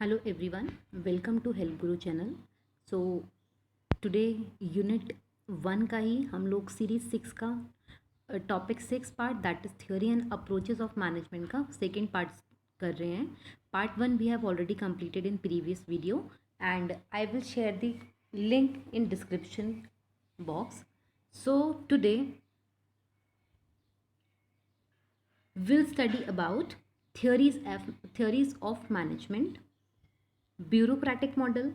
Hello everyone, welcome to Help Guru channel. So today unit 1 का ही हम लोग सीरीज 6 का topic 6 part that is theory and approaches of management का second part कर रहे हैं. Part 1 we have already completed in previous video and I will share the link in description box. So today we'll study about theories of management, bureaucratic model,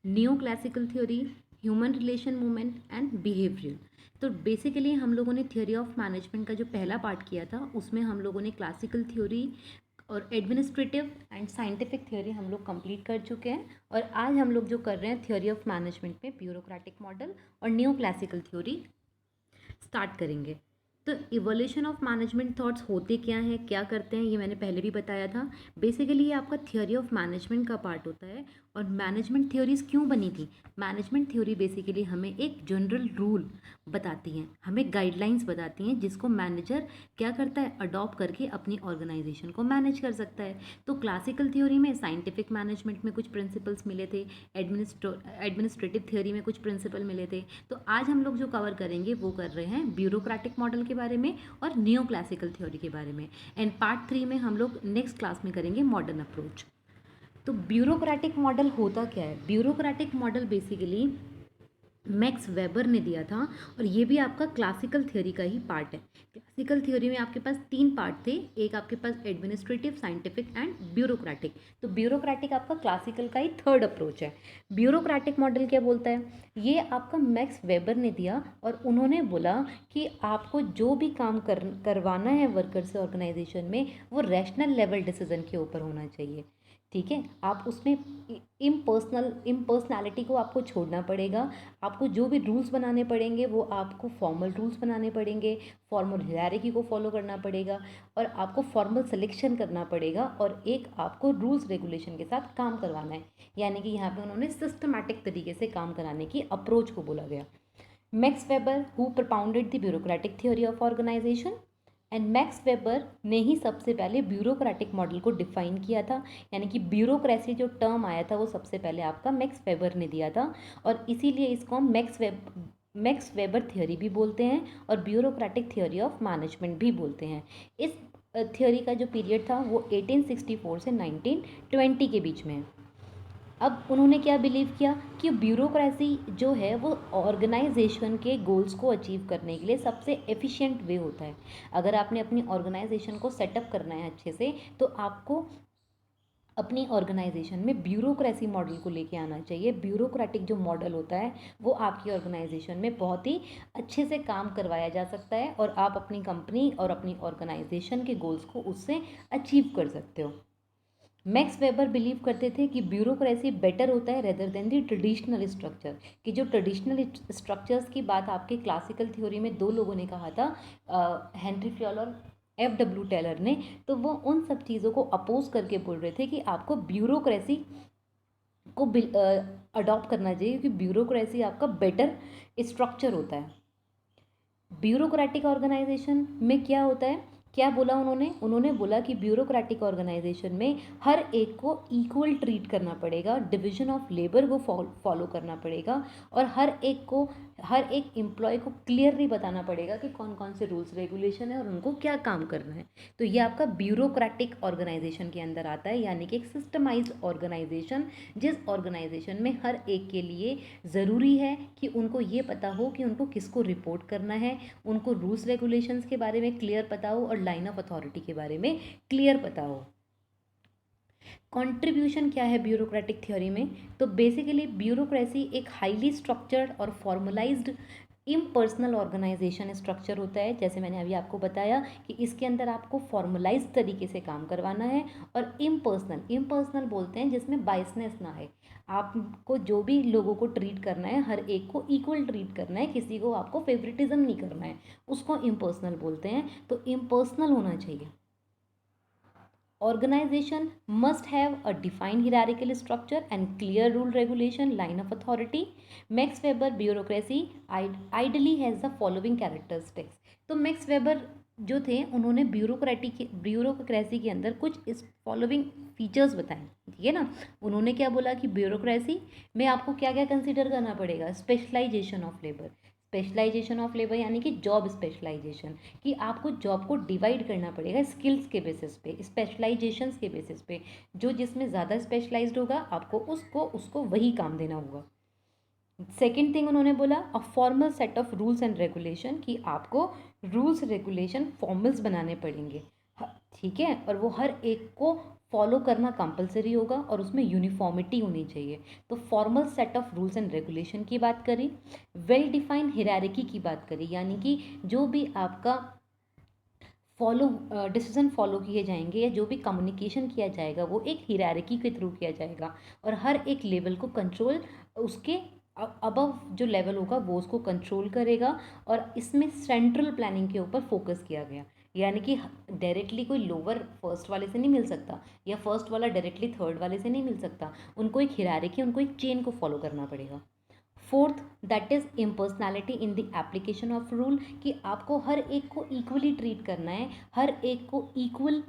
new classical theory, human relation movement and behavioural. तो basically हम लोगों ने theory of management का जो पहला part किया था उसमें हम लोगों ने क्लासिकल थ्योरी और एडमिनिस्ट्रेटिव एंड साइंटिफिक थ्योरी हम लोग कंप्लीट कर चुके हैं. और आज हम लोग जो कर रहे हैं थ्योरी ऑफ मैनेजमेंट में ब्यूरोक्रेटिक मॉडल और न्यू क्लासिकल थ्योरी स्टार्ट करेंगे. तो इवोल्यूशन ऑफ मैनेजमेंट थॉट्स होते क्या हैं, क्या करते हैं, ये मैंने पहले भी बताया था. बेसिकली ये आपका थ्योरी ऑफ मैनेजमेंट का पार्ट होता है. और मैनेजमेंट थ्योरीज क्यों बनी थी? मैनेजमेंट थ्योरी बेसिकली हमें एक जनरल रूल बताती हैं, हमें गाइडलाइंस बताती हैं जिसको मैनेजर क्या करता है, अडॉप्ट करके अपनी ऑर्गेनाइजेशन को मैनेज कर सकता है. तो क्लासिकल थ्योरी में साइंटिफिक मैनेजमेंट में कुछ प्रिंसिपल्स मिले थे, एडमिनिस्ट्रेटिव थ्योरी में कुछ प्रिंसिपल मिले थे. तो आज हम लोग जो कवर करेंगे वो कर रहे हैं ब्यूरोक्रेटिक मॉडल के बारे में और न्यू क्लासिकल थ्योरी के बारे में. एंड पार्ट 3 में हम लोग नेक्स्ट क्लास में करेंगे मॉडर्न अप्रोच. तो ब्यूरोक्रेटिक मॉडल होता क्या है? Bureaucratic model basically max Weber ने दिया था और ये भी आपका क्लासिकल थ्योरी का ही पार्ट है. क्लासिकल थ्योरी में आपके पास 3 पार्ट थे, एक आपके पास एडमिनिस्ट्रेटिव, साइंटिफिक एंड ब्यूरोक्रेटिक. तो ब्यूरोक्रेटिक आपका क्लासिकल का ही थर्ड अप्रोच है. ब्यूरोक्रेटिक मॉडल क्या बोलता है? ये आपका मैक्स वेबर ने दिया और उन्होंने बोला कि आपको जो भी काम करवाना है वर्कर से ऑर्गेनाइजेशन में वो रैशनल लेवल डिसीजन के ऊपर होना चाहिए. ठीक है, आप उसमें इम्पर्सनैलिटी को आपको छोड़ना पड़ेगा. आपको जो भी रूल्स बनाने पड़ेंगे वो आपको फॉर्मल रूल्स बनाने पड़ेंगे, फॉर्मल हायरार्की को फॉलो करना पड़ेगा और आपको फॉर्मल सिलेक्शन करना पड़ेगा और एक आपको रूल्स रेगुलेशन के साथ काम करवाना है. यानी कि यहाँ पे उन्होंने सिस्टमैटिक तरीके से काम कराने की अप्रोच को बोला गया. Max Weber who propounded the bureaucratic theory of organisation and Max Weber ने ही सबसे पहले ब्यूरोक्रेटिक मॉडल को डिफाइन किया था. यानी कि ब्यूरोक्रेसी जो टर्म आया था वो सबसे पहले आपका मैक्स वेबर ने दिया था और इसीलिए इसको हम मैक्स वेबर थ्योरी भी बोलते हैं और ब्यूरोक्रेटिक थ्योरी ऑफ मैनेजमेंट भी बोलते हैं. इस थ्योरी का जो पीरियड था वो 1864 से 1920 के बीच में है. अब उन्होंने क्या बिलीव किया कि ब्यूरोक्रेसी जो है वो ऑर्गेनाइजेशन के गोल्स को अचीव करने के लिए सबसे एफिशिएंट वे होता है. अगर आपने अपनी ऑर्गेनाइजेशन को सेटअप करना है अच्छे से तो आपको अपनी ऑर्गेनाइजेशन में ब्यूरोक्रेसी मॉडल को लेके आना चाहिए. ब्यूरोक्रेटिक जो मॉडल होता है वो आपकी ऑर्गेनाइजेशन में बहुत ही अच्छे से काम करवाया जा सकता है और आप अपनी कंपनी और अपनी ऑर्गेनाइजेशन के गोल्स को उससे अचीव कर सकते हो. मैक्स वेबर बिलीव करते थे कि ब्यूरोक्रेसी बेटर होता है rather than the traditional structure. कि जो ट्रेडिशनल स्ट्रक्चर्स की बात आपके क्लासिकल थ्योरी में 2 लोगों ने कहा था, हेनरी फ्योल और FW टेलर ने. तो वो उन सब चीज़ों को अपोज करके बोल रहे थे कि आपको ब्यूरोक्रेसी को अडॉप्ट करना चाहिए क्योंकि ब्यूरोक्रेसी आपका बेटर स्ट्रक्चर होता है. ब्यूरोक्रेटिक ऑर्गेनाइजेशन में क्या होता है, क्या बोला उन्होंने बोला कि ब्यूरोक्रेटिक ऑर्गेनाइजेशन में हर एक को इक्वल ट्रीट करना पड़ेगा, डिवीजन ऑफ लेबर को फॉलो करना पड़ेगा और हर एक एम्प्लॉय को क्लियरली बताना पड़ेगा कि कौन कौन से रूल्स रेगुलेशन है और उनको क्या काम करना है. तो ये आपका ब्यूरोक्रेटिक ऑर्गेनाइजेशन के अंदर आता है. यानी कि एक सिस्टमाइज्ड ऑर्गेनाइजेशन जिस ऑर्गेनाइजेशन में हर एक के लिए ज़रूरी है कि उनको ये पता हो कि उनको किसको रिपोर्ट करना है, उनको रूल्स रेगुलेशंस के बारे में क्लियर पता हो और लाइन ऑफ अथॉरिटी के बारे में क्लियर पता हो. कंट्रीब्यूशन क्या है ब्यूरोक्रेटिक थ्योरी में? तो बेसिकली ब्यूरोक्रेसी एक हाईली स्ट्रक्चर्ड और फॉर्मलाइज्ड इम्पर्सनल ऑर्गेनाइजेशन स्ट्रक्चर होता है. जैसे मैंने अभी आपको बताया कि इसके अंदर आपको फॉर्मलाइज तरीके से काम करवाना है. और इम्पर्सनल बोलते हैं जिसमें बायसनेस ना है. आपको जो भी लोगों को ट्रीट करना है हर एक को इक्वल ट्रीट करना है, किसी को आपको फेवरेटिज्म नहीं करना है, उसको इम्पर्सनल बोलते हैं. तो इम्पर्सनल होना चाहिए. Organization must have a defined hierarchical structure and clear rule regulation line of authority. Max Weber bureaucracy ideally has the following characteristics. तो मैक्स वेबर जो थे उन्होंने ब्यूरोक्रेसी के अंदर कुछ इस फॉलोइंग फीचर्स बताए. ठीक है ना। उन्होंने क्या बोला कि ब्यूरोक्रेसी में आपको क्या क्या कंसिडर करना पड़ेगा, specialisation of labour. Specialisation of labour यानी कि जॉब स्पेशलाइजेशन, कि आपको जॉब को डिवाइड करना पड़ेगा स्किल्स के बेसिस पे, स्पेशलाइजेशंस के बेसिस पे। जो जिसमें ज़्यादा स्पेशलाइज्ड होगा आपको उसको उसको वही काम देना होगा। सेकेंड थिंग उन्होंने बोला a formal set of rules and regulation, कि आपको रूल्स रेगुलेशन फॉर्मल्स बनाने पड़ेंगे, ठीक है, और वो हर एक को फॉलो करना कंपलसरी होगा और उसमें यूनिफॉर्मिटी होनी चाहिए। तो formal set of rules and regulation की बात करी, वेल डिफाइंड हिरारिकी की बात करी, यानी कि जो भी आपका फॉलो डिसीजन फॉलो किए जाएंगे या जो भी कम्युनिकेशन किया जाएगा वो एक हिरारिकी के थ्रू किया जाएगा, और हर एक लेवल को कंट्रोल उसके अबव जो लेवल होगा वो उसको कंट्रोल करेगा। और इसमें सेंट्रल प्लानिंग के ऊपर फोकस किया गया, यानी कि डायरेक्टली कोई लोअर फर्स्ट वाले से नहीं मिल सकता या फर्स्ट वाला डायरेक्टली थर्ड वाले से नहीं मिल सकता, उनको एक हिरारिकी, उनको एक चेन को फॉलो करना पड़ेगा। Fourth, that is impersonality in the application of rule, कि आपको हर एक को इक्वली ट्रीट करना है, हर एक को इक्वल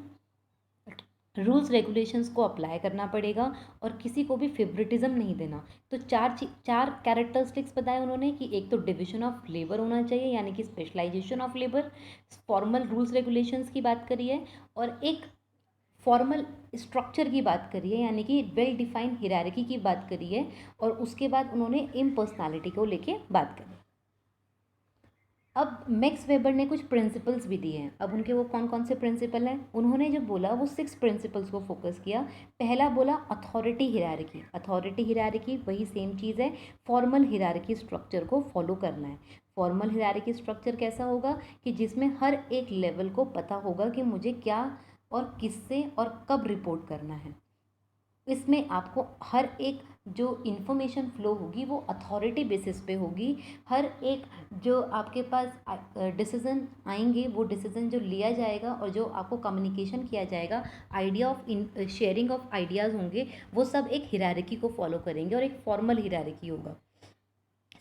रूल्स रेगुलेशंस को अप्लाई करना पड़ेगा और किसी को भी फेवरेटिज्म नहीं देना। तो चार कैरेक्टरिस्टिक्स बताए उन्होंने, कि एक तो डिविजन ऑफ लेबर होना चाहिए यानी कि specialisation of labour, formal rules regulations की बात करी है, और एक फॉर्मल स्ट्रक्चर की बात करी है यानी कि वेल डिफाइंड हिरारिकी की बात करी है, और उसके बाद उन्होंने इम्पर्सनैलिटी को लेके बात करी। अब मैक्स वेबर ने कुछ प्रिंसिपल्स भी दिए हैं। अब उनके वो कौन कौन से प्रिंसिपल हैं, उन्होंने जो बोला वो 6 प्रिंसिपल्स को फोकस किया। पहला बोला अथॉरिटी हिरारिकी। अथॉरिटी हिरारिकी वही सेम चीज़ है, फॉर्मल हिरारिकी स्ट्रक्चर को फॉलो करना है। फॉर्मल हिरारिकी स्ट्रक्चर कैसा होगा कि जिसमें हर एक लेवल को पता होगा कि मुझे क्या और किससे और कब रिपोर्ट करना है। इसमें आपको हर एक जो इन्फॉर्मेशन फ्लो होगी वो अथॉरिटी बेसिस पे होगी। हर एक जो आपके पास डिसीज़न आएंगे वो डिसीज़न जो लिया जाएगा और जो आपको कम्युनिकेशन किया जाएगा, idea of sharing of ideas होंगे, वो सब एक हिरारिकी को फॉलो करेंगे और एक फॉर्मल हिरारिकी होगा।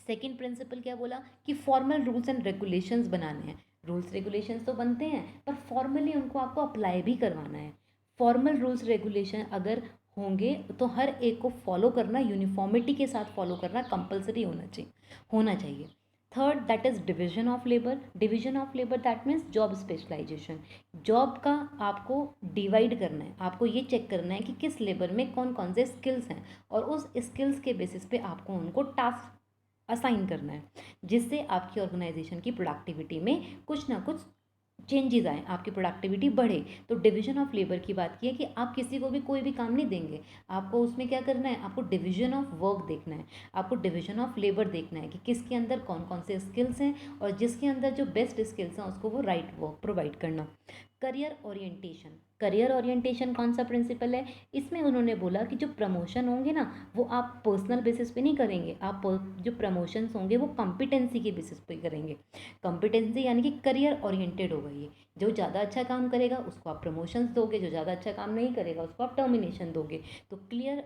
सेकेंड प्रिंसिपल क्या बोला कि फॉर्मल रूल्स एंड रेगुलेशंस बनाने हैं। रूल्स रेगुलेशंस तो बनते हैं पर फॉर्मली उनको आपको अप्लाई भी करवाना है। फॉर्मल रूल्स रेगुलेशन अगर होंगे तो हर एक को फॉलो करना, यूनिफॉर्मिटी के साथ फॉलो करना कंपलसरी होना चाहिए। Third, that is division of labour. Division of labour that means job specialisation. Job का आपको डिवाइड करना है, आपको ये चेक करना है कि किस लेबर में कौन कौन से स्किल्स हैं और उस स्किल्स के बेसिस पे आपको उनको टास्क असाइन करना है, जिससे आपकी ऑर्गेनाइजेशन की प्रोडक्टिविटी में कुछ ना कुछ चेंजेस आए, आपकी प्रोडक्टिविटी बढ़े। तो डिवीजन ऑफ लेबर की बात की है कि आप किसी को भी कोई भी काम नहीं देंगे, आपको उसमें क्या करना है, आपको डिवीजन ऑफ वर्क देखना है, आपको डिवीजन ऑफ लेबर देखना है कि किसके अंदर कौन कौन से स्किल्स हैं और जिसके अंदर जो बेस्ट स्किल्स हैं उसको वो राइट वर्क प्रोवाइड करना। Career orientation. करियर ओरिएंटेशन कौन सा प्रिंसिपल है, इसमें उन्होंने बोला कि जो प्रमोशन होंगे ना वो आप पर्सनल बेसिस पे नहीं करेंगे, आप जो प्रमोशंस होंगे वो कॉम्पिटेंसी के बेसिस पे करेंगे। कॉम्पिटेंसी यानी कि करियर ओरिएंटेड होगा ये, जो ज़्यादा अच्छा काम करेगा उसको आप प्रमोशंस दोगे, जो ज़्यादा अच्छा काम नहीं करेगा उसको आप टर्मिनेशन दोगे। तो क्लियर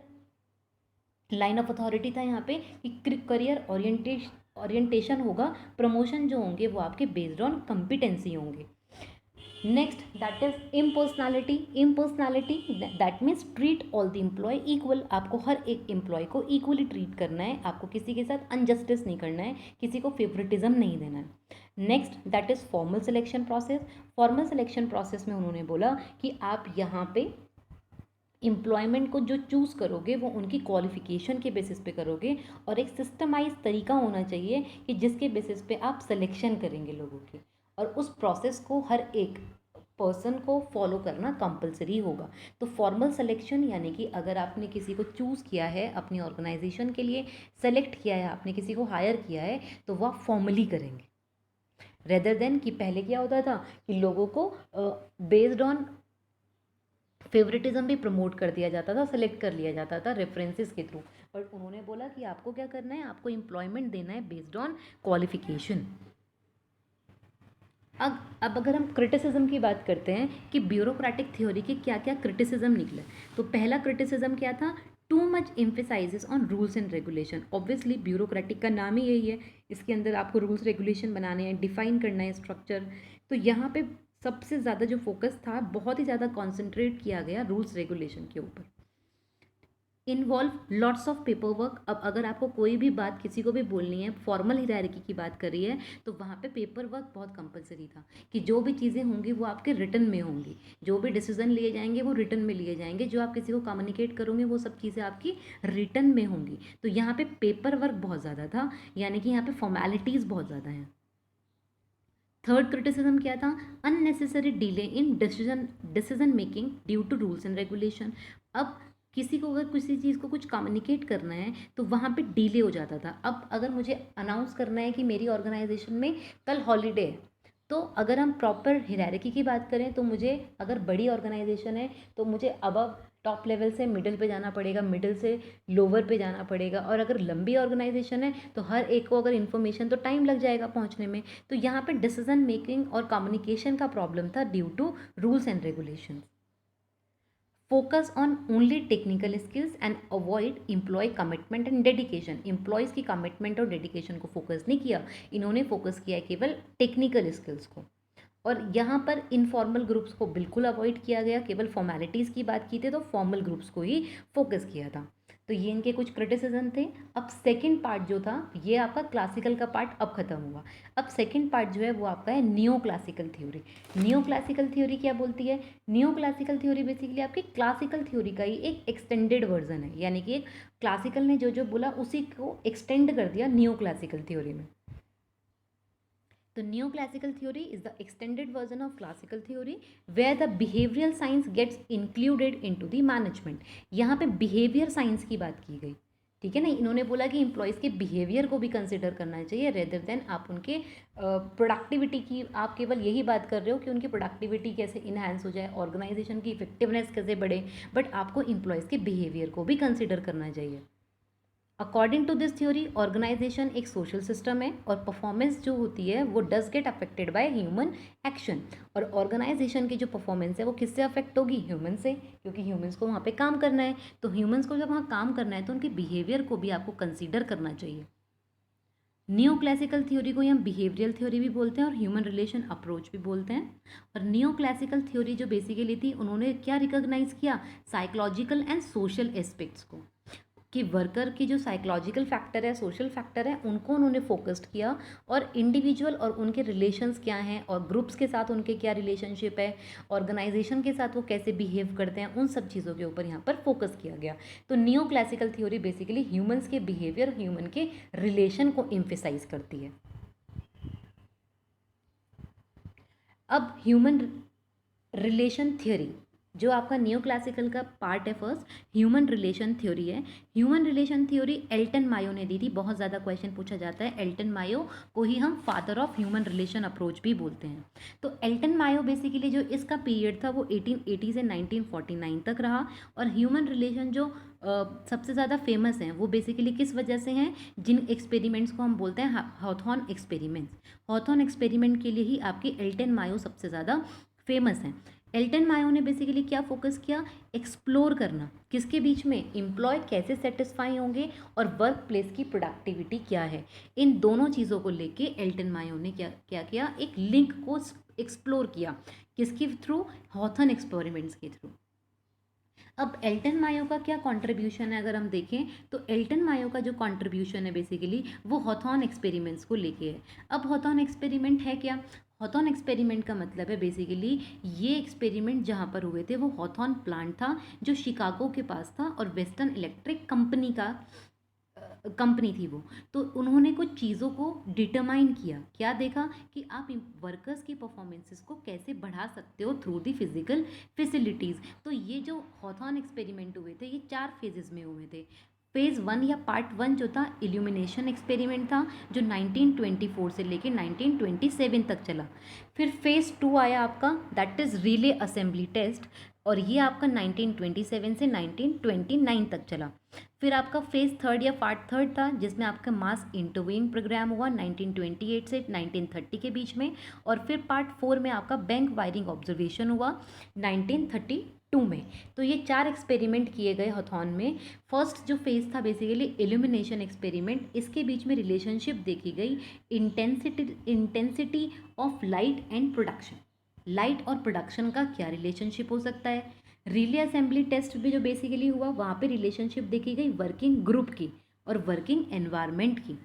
लाइन ऑफ अथॉरिटी था यहाँ पे कि करियर ओरिएंटेशन होगा, प्रमोशन जो होंगे वो आपके बेस्ड ऑन कॉम्पिटेंसी होंगे। Next, that is impersonality. Impersonality that means treat all the employ equal. आपको हर एक एम्प्लॉय को इक्वली ट्रीट करना है, आपको किसी के साथ अनजस्टिस नहीं करना है, किसी को फेवरेटिज्म नहीं देना है। Next, that is formal selection process. Formal selection process में उन्होंने बोला कि आप यहाँ पे एम्प्लॉयमेंट को जो चूज़ करोगे वो उनकी क्वालिफिकेशन के बेसिस पे करोगे और एक सिस्टमाइज तरीका होना चाहिए कि जिसके बेसिस पे आप सिलेक्शन करेंगे लोगों की, और उस प्रोसेस को हर एक पर्सन को फॉलो करना कंपलसरी होगा। तो फॉर्मल सिलेक्शन यानी कि अगर आपने किसी को चूज़ किया है अपनी ऑर्गेनाइजेशन के लिए, सेलेक्ट किया है, आपने किसी को हायर किया है, तो वह फॉर्मली करेंगे, रेदर देन कि पहले क्या होता था कि लोगों को बेस्ड ऑन फेवरेटिज्म भी प्रमोट कर दिया जाता था, सेलेक्ट कर लिया जाता था रेफरेंसेस के थ्रू। बट उन्होंने बोला कि आपको क्या करना है, आपको एम्प्लॉयमेंट देना है बेस्ड ऑन क्वालिफिकेशन। अब अगर हम क्रिटिसिज्म की बात करते हैं कि ब्यूरोक्रेटिक थ्योरी के क्या क्या क्रिटिसिज्म निकले, तो पहला क्रिटिसिज्म क्या था, too much emphasises on rules and regulation. Obviously bureaucratic का नाम ही यही है, इसके अंदर आपको रूल्स रेगुलेशन बनाने हैं, डिफाइन करना है स्ट्रक्चर। तो यहाँ पे सबसे ज़्यादा जो फोकस था, बहुत ही ज़्यादा कॉन्सेंट्रेट किया गया रूल्स रेगुलेशन के ऊपर, involve lots of paper work. अब अगर आपको कोई भी बात किसी को भी बोलनी है, फॉर्मल हायरार्की की बात कर रही है, तो वहाँ पे पेपर वर्क बहुत कंपलसरी था कि जो भी चीज़ें होंगी वो आपके रिटर्न में होंगी, जो भी डिसीजन लिए जाएंगे वो रिटर्न में लिए जाएंगे, जो आप किसी को कम्युनिकेट करोगे वो सब चीज़ें आपकी रिटर्न में होंगी। तो यहाँ पे पेपर वर्क बहुत ज़्यादा था, यानी कि यहाँ पे फॉर्मेलिटीज़ बहुत ज़्यादा हैं। थर्ड क्रिटिसिज्म क्या था? Unnecessary delay in decision making due to rules and regulation. अब किसी को अगर किसी चीज़ को कुछ कम्युनिकेट करना है तो वहाँ पे डिले हो जाता था। अब अगर मुझे अनाउंस करना है कि मेरी ऑर्गेनाइजेशन में कल हॉलीडे है, तो अगर हम प्रॉपर हायरार्की की बात करें तो मुझे, अगर बड़ी ऑर्गेनाइजेशन है तो मुझे अबव टॉप लेवल से मिडिल पे जाना पड़ेगा, मिडिल से लोअर पे जाना पड़ेगा, और अगर लंबी ऑर्गेनाइजेशन है तो हर एक को अगर इन्फॉर्मेशन तो टाइम लग जाएगा पहुंचने में। तो यहाँ पे डिसीजन मेकिंग और कम्युनिकेशन का प्रॉब्लम था due to rules and regulations. Focus on only technical skills and avoid employ commitment and dedication. Employees की कमिटमेंट और डेडिकेशन को फोकस नहीं किया, इन्होंने फोकस किया है केवल टेक्निकल स्किल्स को। और यहाँ पर इनफॉर्मल ग्रुप्स को बिल्कुल अवॉइड किया गया, केवल फॉर्मेलिटीज़ की बात की थी तो फॉर्मल ग्रुप्स को ही फोकस किया था। तो ये इनके कुछ क्रिटिसिज्म थे। अब सेकंड पार्ट जो था, ये आपका क्लासिकल का पार्ट अब खत्म हुआ। अब सेकंड पार्ट जो है वो आपका है neo classical theory. Neo classical theory क्या बोलती है? नियो क्लासिकल थ्योरी बेसिकली आपकी क्लासिकल थ्योरी का ही एक एक्सटेंडेड वर्जन है, यानी कि एक क्लासिकल ने जो जो बोला उसी को एक्सटेंड कर दिया नियो क्लासिकल थ्योरी में। तो neoclassical theory is the extended version of classical theory where the behavioral science gets included into the management। यहाँ पे behavior science की बात की गई, ठीक है ना। इन्होंने बोला कि एम्प्लॉयज़ के बिहेवियर को भी कंसिडर करना चाहिए रेदर देन आप उनके प्रोडक्टिविटी की, आप केवल यही बात कर रहे हो कि उनकी प्रोडक्टिविटी कैसे इन्हांस हो जाए, ऑर्गेनाइजेशन की इफेक्टिवनेस कैसे बढ़े, बट आपको एम्प्लॉयज़ के बिहेवियर को भी कंसिडर करना चाहिए। According to this theory organisation एक सोशल सिस्टम है और परफॉर्मेंस जो होती है वो does get affected by human action. और ऑर्गेनाइजेशन की जो परफॉर्मेंस है वो किससे अफेक्ट होगी? ह्यूमन से, क्योंकि ह्यूमंस को वहाँ पे काम करना है। तो ह्यूमंस को जब वहाँ काम करना है तो उनके बिहेवियर को भी आपको कंसिडर करना चाहिए। न्यू क्लासिकल थ्योरी को हम बिहेवियरल थ्योरी भी बोलते हैं और ह्यूमन रिलेशन अप्रोच भी बोलते हैं। और न्यू क्लासिकल थ्योरी जो बेसिकली थी, उन्होंने क्या रिकॉग्नाइज किया? साइकोलॉजिकल एंड सोशल एस्पेक्ट्स को, कि वर्कर की जो साइकोलॉजिकल फैक्टर है, सोशल फैक्टर है, उनको उन्होंने फोकस्ड किया। और इंडिविजुअल और उनके रिलेशंस क्या हैं और ग्रुप्स के साथ उनके क्या रिलेशनशिप है, ऑर्गेनाइजेशन के साथ वो कैसे बिहेव करते हैं, उन सब चीज़ों के ऊपर यहाँ पर फोकस किया गया। तो neo classical theory basically humans के बिहेवियर, ह्यूमन के रिलेशन को एम्फेसाइज करती है। अब ह्यूमन रिलेशन थ्योरी जो आपका न्यू क्लासिकल का पार्ट है, फर्स्ट ह्यूमन रिलेशन थ्योरी है। Human relation theory Elton Mayo ने दी थी। बहुत ज़्यादा क्वेश्चन पूछा जाता है। एल्टन मायो को ही हम father of human relation approach भी बोलते हैं। तो एल्टन मायो बेसिकली जो इसका पीरियड था वो 1880 से 1949 तक रहा। और ह्यूमन रिलेशन जो सबसे ज़्यादा फेमस हैं वो बेसिकली किस वजह से हैं? जिन एक्सपेरिमेंट्स को हम बोलते हैं हॉथॉर्न एक्सपेरिमेंट्स। हॉथॉर्न एक्सपेरिमेंट के लिए ही आपकी एल्टन मायो सबसे ज़्यादा फेमस हैं। एल्टन मायो ने बेसिकली क्या फोकस किया? एक्सप्लोर करना, किसके बीच में? एम्प्लॉय कैसे सेटिस्फाई होंगे और वर्क प्लेस की प्रोडक्टिविटी क्या है। इन दोनों चीज़ों को लेके एल्टन मायो ने क्या क्या किया? एक लिंक को एक्सप्लोर किया। किसके थ्रू? हॉथॉर्न एक्सपेरिमेंट्स के थ्रू। अब एल्टन मायो का क्या कंट्रीब्यूशन है अगर हम देखें तो एल्टन मायो का जो कंट्रीब्यूशन है बेसिकली वो हॉथॉर्न एक्सपेरिमेंट्स को लेके है। अब हॉथॉर्न एक्सपेरिमेंट है क्या? हॉथॉर्न एक्सपेरिमेंट का मतलब है बेसिकली ये एक्सपेरिमेंट जहाँ पर हुए थे वो हॉथॉर्न प्लांट था जो शिकागो के पास था और वेस्टर्न इलेक्ट्रिक कंपनी का कंपनी थी वो। तो उन्होंने कुछ चीज़ों को डिटरमाइन किया। क्या देखा? कि आप वर्कर्स की परफॉर्मेंसेस को कैसे बढ़ा सकते हो थ्रू दी फिजिकल फैसिलिटीज़। तो ये जो हॉथॉर्न एक्सपेरिमेंट हुए थे ये 4 फेजेस में हुए थे। फेज़ 1 या पार्ट 1 जो था इल्यूमिनेशन एक्सपेरिमेंट था जो 1924 से लेके 1927 तक चला। फिर फेज़ 2 आया आपका, that is relay assembly test, और ये आपका 1927 से 1929 तक चला। फिर आपका फेज़ 3 या पार्ट 3 था जिसमें आपका मास इंटरव्यूइंग प्रोग्राम हुआ 1928 से 1930 के बीच में। और फिर पार्ट 4 में आपका बैंक वायरिंग ऑब्जर्वेशन हुआ 1932 में। तो ये 4 एक्सपेरिमेंट किए गए हॉथॉर्न में। फर्स्ट जो फेज़ था बेसिकली इल्यूमिनेशन एक्सपेरिमेंट, इसके बीच में रिलेशनशिप देखी गई intensity of light and production. Light और प्रोडक्शन का क्या रिलेशनशिप हो सकता है? रिले असेंबली टेस्ट भी जो बेसिकली हुआ, वहाँ पे रिलेशनशिप देखी गई वर्किंग ग्रुप की और वर्किंग एनवायरनमेंट की।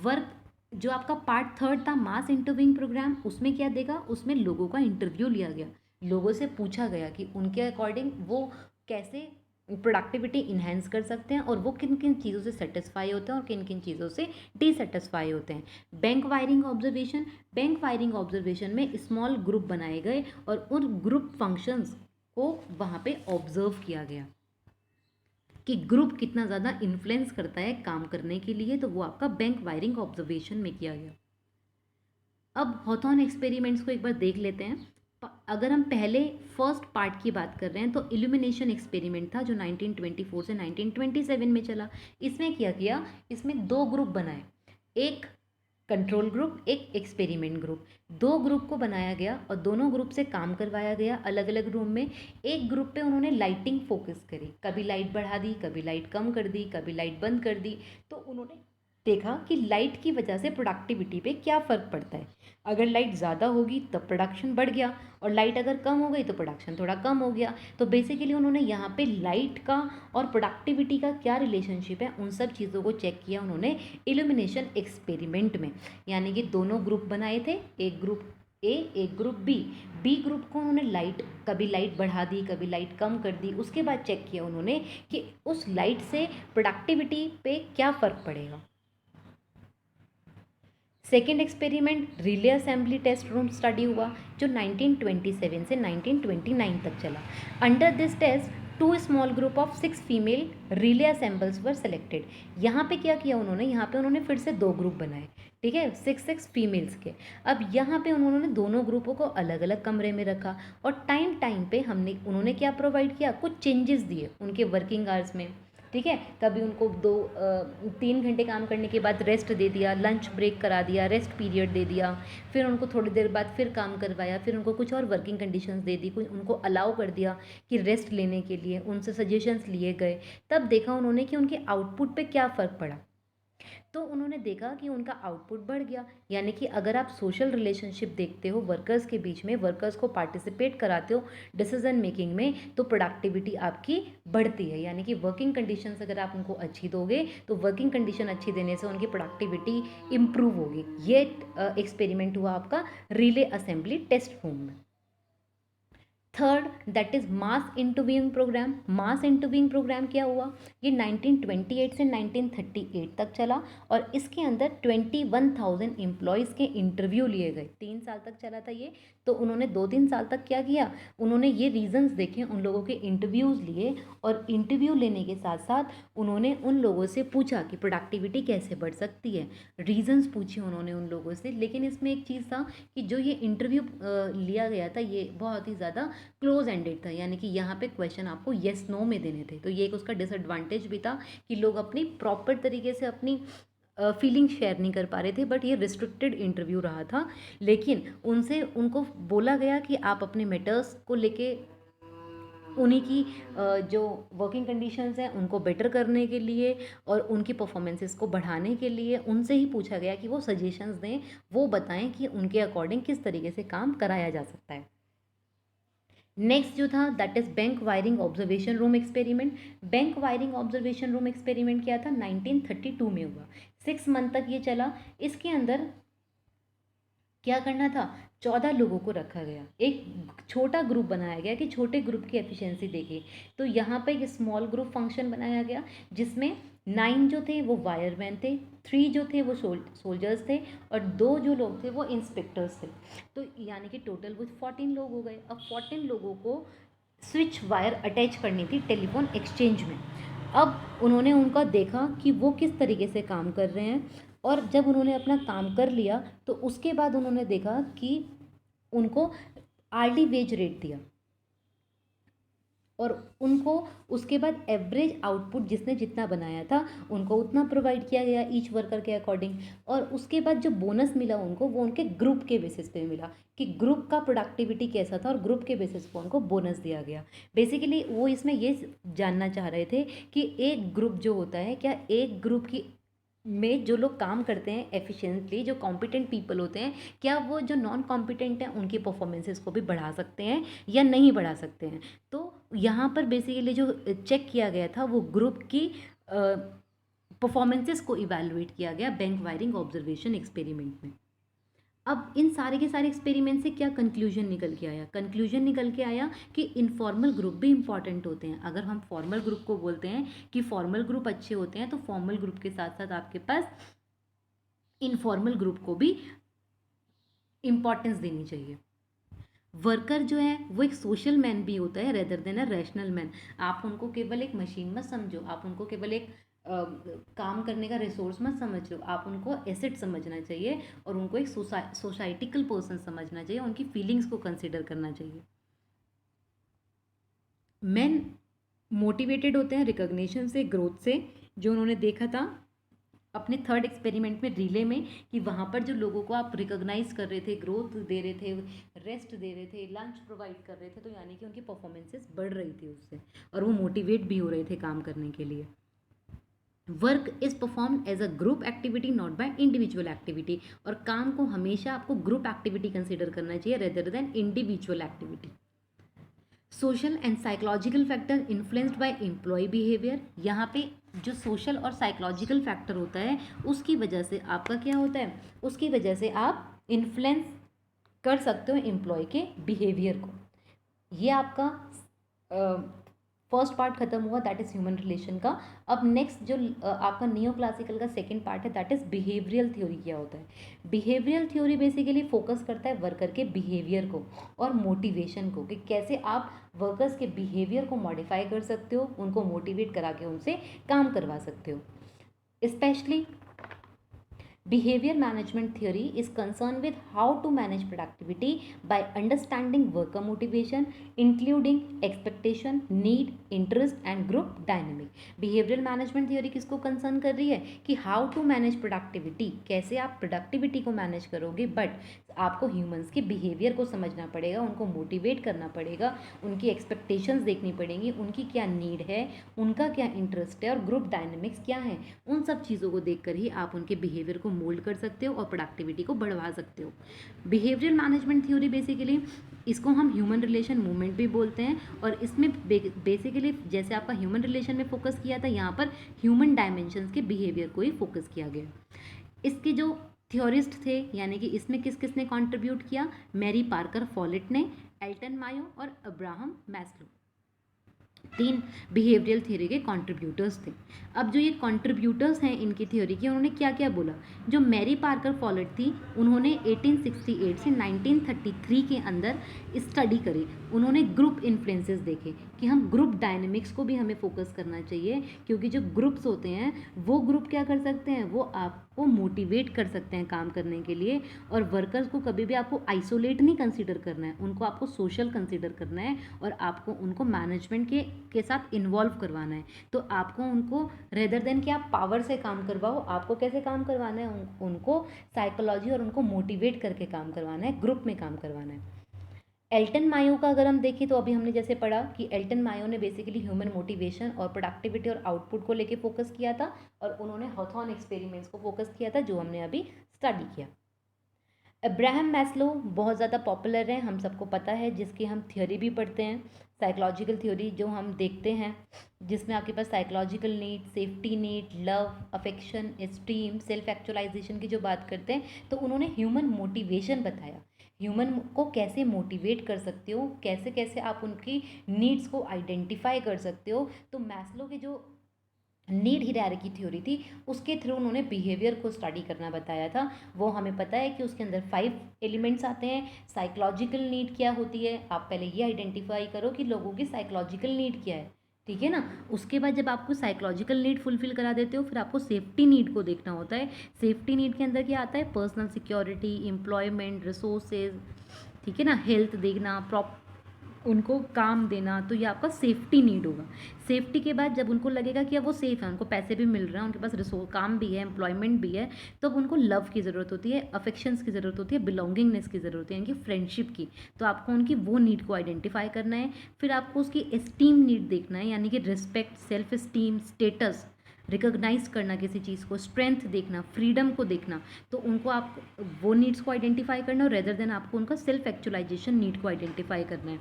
वर्क जो आपका पार्ट थर्ड था मास इंटरव्यूइंग प्रोग्राम, उसमें क्या देखा, उसमें लोगों का इंटरव्यू लिया गया, लोगों से पूछा गया कि उनके अकॉर्डिंग वो कैसे प्रोडक्टिविटी इन्हेंस कर सकते हैं और वो किन किन चीज़ों से सेटिस्फाई होते हैं और किन किन चीज़ों से डिससेटिस्फाई होते हैं। Bank wiring observation, bank wiring observation में स्मॉल ग्रुप बनाए गए और उन ग्रुप फंक्शंस को वहाँ पे ऑब्जर्व किया गया कि ग्रुप कितना ज़्यादा इन्फ्लुएंस करता है काम करने के लिए, तो वो आपका बैंक वायरिंग ऑब्जर्वेशन में किया गया। अब हॉथॉर्न एक्सपेरिमेंट्स को एक बार देख लेते हैं। अगर हम पहले फर्स्ट पार्ट की बात कर रहे हैं तो इल्यूमिनेशन एक्सपेरिमेंट था जो 1924 से 1927 में चला। इसमें क्या किया, इसमें दो ग्रुप बनाए, एक कंट्रोल ग्रुप, एक एक्सपेरिमेंट ग्रुप। दो ग्रुप को बनाया गया और दोनों ग्रुप से काम करवाया गया अलग अलग रूम में। एक ग्रुप पे उन्होंने लाइटिंग फोकस करी, कभी लाइट बढ़ा दी, कभी लाइट कम कर दी, कभी लाइट बंद कर दी। तो उन्होंने देखा कि लाइट की वजह से प्रोडक्टिविटी पे क्या फ़र्क पड़ता है। अगर लाइट ज़्यादा होगी तब प्रोडक्शन बढ़ गया और लाइट अगर कम हो गई तो प्रोडक्शन थोड़ा कम हो गया। तो बेसिकली उन्होंने यहाँ पे लाइट का और प्रोडक्टिविटी का क्या रिलेशनशिप है, उन सब चीज़ों को चेक किया उन्होंने इल्यूमिनेशन एक्सपेरिमेंट में। यानी कि दोनों ग्रुप बनाए थे, एक ग्रुप ए एक ग्रुप बी। बी ग्रुप को उन्होंने लाइट, कभी लाइट बढ़ा दी, कभी लाइट कम कर दी। उसके बाद चेक किया उन्होंने कि उस लाइट से प्रोडक्टिविटी पे क्या फ़र्क पड़ेगा। Second experiment relay assembly test room study हुआ जो 1927 से 1929 तक चला। Under this test 2 small group of 6 female relay assemblers were selected. यहाँ पे क्या किया उन्होंने, यहाँ पे उन्होंने फिर से 2 ग्रुप बनाए, ठीक है, 6 फीमेल्स के। अब यहाँ पे उन्होंने दोनों ग्रुपों को अलग अलग कमरे में रखा और टाइम टाइम पे उन्होंने क्या प्रोवाइड किया, कुछ चेंजेस दिए उनके वर्किंग आवर्स में, ठीक है। कभी उनको 3 घंटे काम करने के बाद रेस्ट दे दिया, लंच ब्रेक करा दिया, रेस्ट पीरियड दे दिया, फिर उनको थोड़ी देर बाद फिर काम करवाया, फिर उनको कुछ और वर्किंग कंडीशंस दे दी, कुछ उनको अलाउ कर दिया कि रेस्ट लेने के लिए, उनसे सजेशंस लिए गए। तब देखा उन्होंने कि उनके आउटपुट पे क्या फ़र्क पड़ा। तो उन्होंने देखा कि उनका आउटपुट बढ़ गया। यानी कि अगर आप सोशल रिलेशनशिप देखते हो वर्कर्स के बीच में, वर्कर्स को पार्टिसिपेट कराते हो डिसीजन मेकिंग में, तो प्रोडक्टिविटी आपकी बढ़ती है। यानी कि वर्किंग कंडीशंस अगर आप उनको अच्छी दोगे तो वर्किंग कंडीशन अच्छी देने से उनकी प्रोडक्टिविटी इम्प्रूव होगी। ये एक्सपेरिमेंट हुआ आपका रिले असेंबली टेस्ट रूम में। Third that is mass interviewing programme. Mass interviewing programme क्या हुआ, ये 1928 से 1938 तक चला और इसके अंदर 21,000 एम्प्लॉयज़ के इंटरव्यू लिए गए। 3 साल तक चला था ये। तो उन्होंने 2-3 साल तक क्या किया, उन्होंने ये रीजंस देखे, उन लोगों के इंटरव्यूज़ लिए और इंटरव्यू लेने के साथ साथ उन्होंने उन लोगों से पूछा कि प्रोडक्टिविटी कैसे बढ़ सकती है, रीजंस पूछे उन्होंने उन लोगों से। लेकिन इसमें एक चीज़ था कि जो ये इंटरव्यू लिया गया था ये बहुत ही ज़्यादा क्लोज एंडेड था। यानी कि यहाँ पे क्वेश्चन आपको येस नो में देने थे। तो ये एक उसका डिसएडवांटेज भी था कि लोग अपनी प्रॉपर तरीके से अपनी फीलिंग शेयर नहीं कर पा रहे थे। बट ये रिस्ट्रिक्टेड इंटरव्यू रहा था। लेकिन उनको बोला गया कि आप अपने मैटर्स को लेके उन्हीं की जो वर्किंग कंडीशंस हैं उनको बेटर करने के लिए और उनकी परफॉर्मेंसेस को बढ़ाने के लिए उनसे ही पूछा गया कि वो सजेशंस दें, वो बताएं कि उनके अकॉर्डिंग किस तरीके से काम कराया जा सकता है। नेक्स्ट जो था that is bank wiring observation room experiment. Bank wiring observation room experiment क्या था, 1932 में हुआ। 6 मंथ तक ये चला। इसके अंदर क्या करना था, 14 लोगों को रखा गया, एक छोटा ग्रुप बनाया गया कि छोटे ग्रुप की एफिशिएंसी देखे। तो यहाँ पे एक स्मॉल ग्रुप फंक्शन बनाया गया जिसमें 9 जो थे वो वायरमैन थे, 3 जो थे वो सोल्जर्स थे और 2 जो लोग थे वो इंस्पेक्टर्स थे। तो यानी कि टोटल वो 14 लोग हो गए। अब 14 लोगों को स्विच वायर अटैच करनी थी टेलीफोन एक्सचेंज में। अब उन्होंने उनका देखा कि वो किस तरीके से काम कर रहे हैं और जब उन्होंने अपना काम कर लिया तो उसके बाद उन्होंने देखा कि उनको आरडी वेज रेट दिया और उनको उसके बाद एवरेज आउटपुट जिसने जितना बनाया था उनको उतना प्रोवाइड किया गया ईच वर्कर के अकॉर्डिंग। और उसके बाद जो बोनस मिला उनको वो उनके ग्रुप के बेसिस पे मिला कि ग्रुप का प्रोडक्टिविटी कैसा था और ग्रुप के बेसिस पे उनको बोनस दिया गया। बेसिकली वो इसमें ये जानना चाह रहे थे कि एक ग्रुप जो होता है, क्या एक ग्रुप की में जो लोग काम करते हैं एफिशिएंटली, जो कॉम्पिटेंट पीपल होते हैं, क्या वो जो नॉन कॉम्पिटेंट हैं उनकी परफॉर्मेंसेस को भी बढ़ा सकते हैं या नहीं बढ़ा सकते हैं। तो यहाँ पर बेसिकली जो चेक किया गया था वो ग्रुप की परफॉर्मेंसेस को इवैल्यूएट किया गया बैंक वायरिंग ऑब्जर्वेशन एक्सपेरिमेंट में। अब इन सारे के सारे एक्सपेरिमेंट से क्या कंक्लूजन निकल के आया? कंक्लूजन निकल के आया कि इनफॉर्मल ग्रुप भी इंपॉर्टेंट होते हैं। अगर हम फॉर्मल ग्रुप को बोलते हैं कि फॉर्मल ग्रुप अच्छे होते हैं, तो फॉर्मल ग्रुप के साथ साथ आपके पास इनफॉर्मल ग्रुप को भी इंपॉर्टेंस देनी चाहिए। वर्कर जो है वो एक सोशल मैन भी होता है rather than a rational man. आप उनको केवल एक मशीन मत समझो, आप उनको केवल एक काम करने का रिसोर्स मत समझो, आप उनको एसेट समझना चाहिए और उनको एक सोसाइटिकल पर्सन समझना चाहिए, उनकी फीलिंग्स को कंसिडर करना चाहिए। मैन मोटिवेटेड होते हैं रिकॉग्निशन से, ग्रोथ से, जो उन्होंने देखा था अपने थर्ड एक्सपेरिमेंट में रिले में कि वहाँ पर जो लोगों को आप रिकॉग्नाइज कर रहे थे, ग्रोथ दे रहे थे, रेस्ट दे रहे थे, लंच प्रोवाइड कर रहे थे, तो यानी कि उनकी परफॉर्मेंसेस बढ़ रही थी उससे और वो मोटिवेट भी हो रहे थे काम करने के लिए। Work is perform as a group activity not by individual activity, और काम को हमेशा आपको ग्रुप एक्टिविटी कंसिडर करना चाहिए rather than individual activity. Social and psychological factor influenced by employ behaviour, यहाँ पे जो सोशल और साइकोलॉजिकल फैक्टर होता है उसकी वजह से आपका क्या होता है, उसकी वजह से आप इन्फ्लुएंस कर सकते हो एम्प्लॉय के बिहेवियर को। ये आपका फर्स्ट पार्ट खत्म हुआ, दैट इज़ ह्यूमन रिलेशन का। अब नेक्स्ट जो आपका नियो क्लासिकल का सेकंड पार्ट है, दैट इज़ बिहेवियरल थ्योरी। क्या होता है बिहेवियरल थ्योरी? बेसिकली फोकस करता है वर्कर के बिहेवियर को और मोटिवेशन को, कि कैसे आप वर्कर्स के बिहेवियर को मॉडिफाई कर सकते हो, उनको मोटिवेट करा के उनसे काम करवा सकते हो। Specially behavior management theory is concerned with how to manage productivity by understanding worker motivation, including expectation, need, interest and group dynamic। behavioral management theory किसको concern कर रही है कि how to manage productivity, कैसे आप productivity को manage करोगे, but आपको ह्यूमंस के बिहेवियर को समझना पड़ेगा, उनको मोटिवेट करना पड़ेगा, उनकी एक्सपेक्टेशंस देखनी पड़ेंगी, उनकी क्या नीड है, उनका क्या इंटरेस्ट है और ग्रुप डायनेमिक्स क्या है। उन सब चीज़ों को देखकर ही आप उनके बिहेवियर को मोल्ड कर सकते हो और प्रोडक्टिविटी को बढ़वा सकते हो। बिहेवियरल मैनेजमेंट थ्योरी बेसिकली इसको हम ह्यूमन रिलेशन मूवमेंट भी बोलते हैं, और इसमें बेसिकली जैसे आपका ह्यूमन रिलेशन में फोकस किया था, यहाँ पर ह्यूमन डायमेंशंस के बिहेवियर को ही फोकस किया गया। इसके जो थ्योरिस्ट थे, यानी कि इसमें किस किस ने कॉन्ट्रीब्यूट किया, मैरी पार्कर फॉलेट ने, एल्टन मायो और अब्राहम मैस्लो, तीन बिहेवियरल थ्योरी के कंट्रीब्यूटर्स थे। अब जो ये कंट्रीब्यूटर्स हैं इनकी थ्योरी के, उन्होंने क्या क्या बोला। जो मैरी पार्कर फॉलेट थी, उन्होंने 1868 से 1933 के अंदर स्टडी करी। उन्होंने ग्रुप इन्फ्लुएंसेस देखे कि हम ग्रुप डायनेमिक्स को भी हमें फोकस करना चाहिए, क्योंकि जो ग्रुप्स होते हैं वो ग्रुप क्या कर सकते हैं, वो आपको मोटिवेट कर सकते हैं काम करने के लिए, और वर्कर्स को कभी भी आपको आइसोलेट नहीं कंसिडर करना है, उनको आपको सोशल कंसिडर करना है और आपको उनको मैनेजमेंट के साथ इन्वॉल्व करवाना है। तो आपको उनको रेदर देन कि आप पावर से काम करवाओ, आपको कैसे काम करवाना है, उनको साइकोलॉजी और उनको मोटिवेट करके काम करवाना है, ग्रुप में काम करवाना है। एल्टन मायो का अगर हम देखें तो अभी हमने जैसे पढ़ा कि एल्टन मायो ने बेसिकली ह्यूमन मोटिवेशन और प्रोडक्टिविटी और आउटपुट को लेके फोकस किया था, और उन्होंने हॉथॉर्न एक्सपेरिमेंट्स को फोकस किया था, जो हमने अभी स्टडी किया। अब्राहम मैस्लो बहुत ज़्यादा पॉपुलर है, हम सबको पता है, जिसकी हम थ्योरी भी पढ़ते हैं, साइकोलॉजिकल थ्योरी जो हम देखते हैं, जिसमें आपके पास psychological need, safety need, love, affection, esteem, self actualisation की जो बात करते हैं, तो उन्होंने ह्यूमन मोटिवेशन बताया, ह्यूमन को कैसे मोटिवेट कर सकते हो, कैसे कैसे आप उनकी नीड्स को आइडेंटिफाई कर सकते हो। तो मैस्लो के जो नीड हायरार्की थ्योरी थी, उसके थ्रू उन्होंने बिहेवियर को स्टडी करना बताया था। वो हमें पता है कि उसके अंदर 5 एलिमेंट्स आते हैं। साइकोलॉजिकल नीड क्या होती है, आप पहले ये आइडेंटिफाई करो कि लोगों की साइकोलॉजिकल नीड क्या है, ठीक है ना। उसके बाद जब आपको साइकोलॉजिकल नीड फुलफिल करा देते हो, फिर आपको सेफ्टी नीड को देखना होता है। सेफ्टी नीड के अंदर क्या आता है, पर्सनल सिक्योरिटी, एम्प्लॉयमेंट, रिसोर्सेज, ठीक है ना, हेल्थ देखना, उनको काम देना, तो ये आपका सेफ्टी नीड होगा। सेफ्टी के बाद जब उनको लगेगा कि अब वो सेफ़ है, उनको पैसे भी मिल रहे हैं, उनके पास रिसोर्स काम भी है, एम्प्लॉयमेंट भी है, तो अब उनको लव की ज़रूरत होती है, अफेक्शंस की ज़रूरत होती है, बिलोंगिंगनेस की ज़रूरत है, यानी कि फ्रेंडशिप की। तो आपको उनकी वो नीड को आइडेंटिफाई करना है। फिर आपको उसकी एस्टीम नीड देखना है, यानी कि respect, self esteem, status, recognise करना किसी चीज़ को, स्ट्रेंथ देखना, फ्रीडम को देखना। तो उनको आप वो नीड्स को आइडेंटिफाई करना है, और रेदर देन आपको उनका सेल्फ एक्चुअलाइजेशन नीड को आइडेंटिफाई करना है।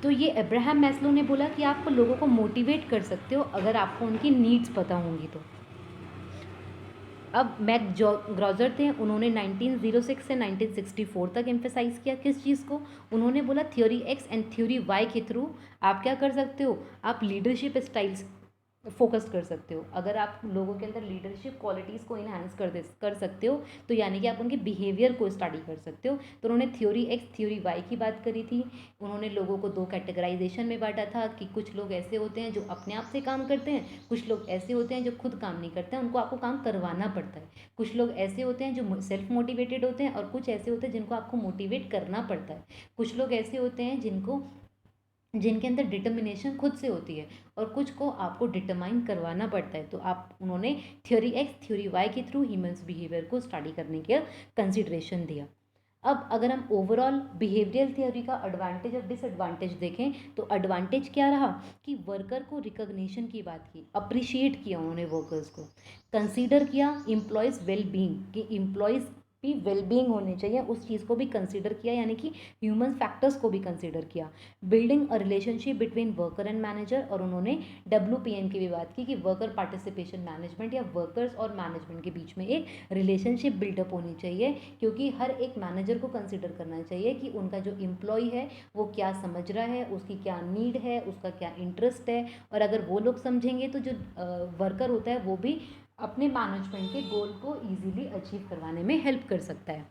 तो ये अब्राहम मैस्लो ने बोला कि आप लोगों को मोटिवेट कर सकते हो अगर आपको उनकी नीड्स पता होंगी तो। अब मैक ग्रॉजर थे, उन्होंने 1906 से 1964 तक एम्फेसाइज किया किस चीज़ को, उन्होंने बोला theory X and theory Y के थ्रू आप क्या कर सकते हो, आप लीडरशिप स्टाइल्स फोकस कर सकते हो। अगर आप लोगों के अंदर लीडरशिप क्वालिटीज़ को इन्हांस कर सकते हो तो यानी कि आप उनके बिहेवियर को स्टडी कर सकते हो। तो उन्होंने थ्योरी एक्स थ्योरी वाई की बात करी थी। उन्होंने लोगों को दो कैटेगराइजेशन में बांटा था कि कुछ लोग ऐसे होते हैं जो अपने आप से काम करते हैं, कुछ लोग ऐसे होते हैं जो खुद काम नहीं करते हैं, उनको आपको काम करवाना पड़ता है। कुछ लोग ऐसे होते हैं जो सेल्फ मोटिवेटेड होते हैं और कुछ ऐसे होते हैं जिनको आपको मोटिवेट करना पड़ता है। कुछ लोग ऐसे होते हैं जिनके अंदर डिटर्मिनेशन खुद से होती है और कुछ को आपको डिटरमाइन करवाना पड़ता है। तो आप उन्होंने थ्योरी एक्स थ्योरी वाई के थ्रू ह्यूमंस बिहेवियर को स्टडी करने के कंसिडरेशन दिया। अब अगर हम ओवरऑल बिहेवियरल थ्योरी का एडवांटेज और डिसएडवांटेज देखें तो एडवांटेज क्या रहा कि वर्कर को रिकॉग्निशन की बात की, अप्रिशिएट किया उन्होंने वर्कर्स को, कंसीडर किया एम्प्लॉयज़ वेल बीइंग कि एम्प्लॉयज़ भी वेलबींग होनी चाहिए, उस चीज़ को भी कंसीडर किया, यानी कि ह्यूमन फैक्टर्स को भी कंसीडर किया। Building a relationship between worker and manager, और उन्होंने WPM की भी बात की कि वर्कर पार्टिसिपेशन मैनेजमेंट या वर्कर्स और मैनेजमेंट के बीच में एक रिलेशनशिप बिल्डअप होनी चाहिए, क्योंकि हर एक मैनेजर को कंसीडर करना चाहिए कि उनका जो एम्प्लॉय है वो क्या समझ रहा है, उसकी क्या नीड है, उसका क्या इंटरेस्ट है, और अगर वो लोग समझेंगे तो जो वर्कर होता है वो भी अपने मैनेजमेंट के गोल को ईजिली अचीव करवाने में हेल्प कर सकता है।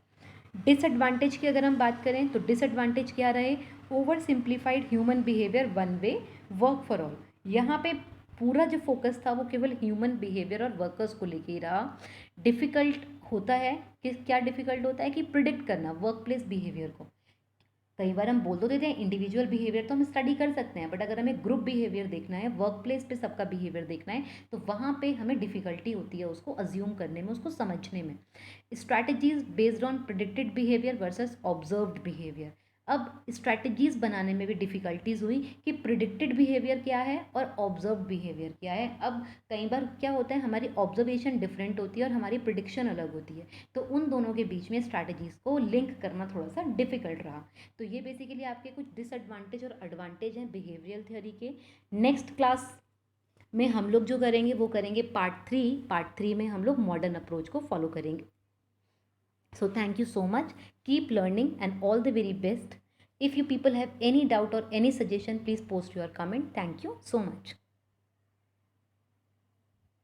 डिसएडवांटेज की अगर हम बात करें तो डिसएडवांटेज क्या रहे, over simplified human behaviour one way work for all. यहाँ पे पूरा जो फोकस था वो केवल ह्यूमन बिहेवियर और वर्कर्स को लेके ही रहा। डिफ़िकल्ट होता है कि क्या डिफ़िकल्ट होता है कि प्रिडिक्ट करना वर्क प्लेस बिहेवियर को। कई बार हम बोल तो देते हैं इंडिविजुअल बिहेवियर तो हम स्टडी कर सकते हैं, बट अगर हमें ग्रुप बिहेवियर देखना है, वर्क प्लेस पे सबका बिहेवियर देखना है, तो वहाँ पे हमें डिफ़िकल्टी होती है उसको अज्यूम करने में, उसको समझने में। Strategies based on predicted behaviour versus observed behaviour. अब स्ट्रैटेजीज बनाने में भी डिफ़िकल्टीज हुई कि प्रिडिक्टेड बिहेवियर क्या है और ऑब्जर्व्ड बिहेवियर क्या है। अब कई बार क्या होता है, हमारी ऑब्जर्वेशन डिफरेंट होती है और हमारी प्रिडिक्शन अलग होती है, तो उन दोनों के बीच में स्ट्रैटेजीज को लिंक करना थोड़ा सा डिफिकल्ट रहा। तो ये बेसिकली आपके कुछ डिसएडवांटेज और एडवांटेज हैं बिहेवियरल थ्योरी के। नेक्स्ट क्लास में हम लोग जो करेंगे वो करेंगे पार्ट 3 में हम लोग मॉडर्न अप्रोच को फॉलो करेंगे। So thank you so much. Keep learning and all the very best. If you people have any doubt or any suggestion, please post your comment. Thank you so much.